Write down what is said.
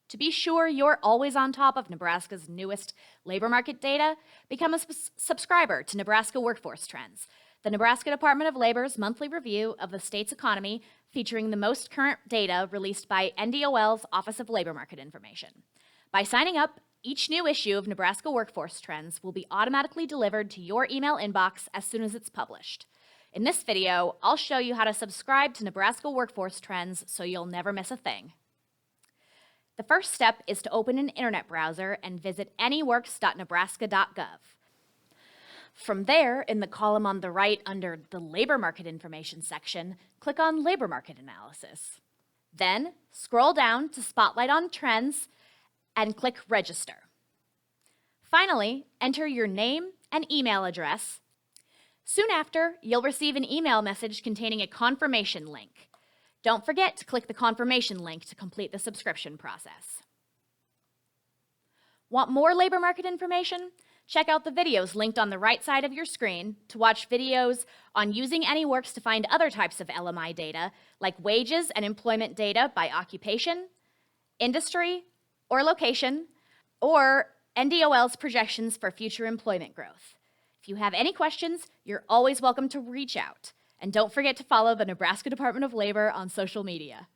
To be sure you're always on top of Nebraska's newest labor market data, become a subscriber to Nebraska Workforce Trends, the Nebraska Department of Labor's monthly review of the state's economy featuring the most current data released by NDOL's Office of Labor Market Information. By signing up, each new issue of Nebraska Workforce Trends will be automatically delivered to your email inbox as soon as it's published. In this video, I'll show you how to subscribe to Nebraska Workforce Trends so you'll never miss a thing. The first step is to open an internet browser and visit anyworks.nebraska.gov. From there, in the column on the right under the Labor Market Information section, click on Labor Market Analysis. Then, scroll down to Spotlight on Trends and click Register. Finally, enter your name and email address. Soon after, you'll receive an email message containing a confirmation link. Don't forget to click the confirmation link to complete the subscription process. Want more labor market information? Check out the videos linked on the right side of your screen to watch videos on using AnyWorks to find other types of LMI data, like wages and employment data by occupation, industry, or location, or NDOL's projections for future employment growth. If you have any questions, you're always welcome to reach out. And don't forget to follow the Nebraska Department of Labor on social media.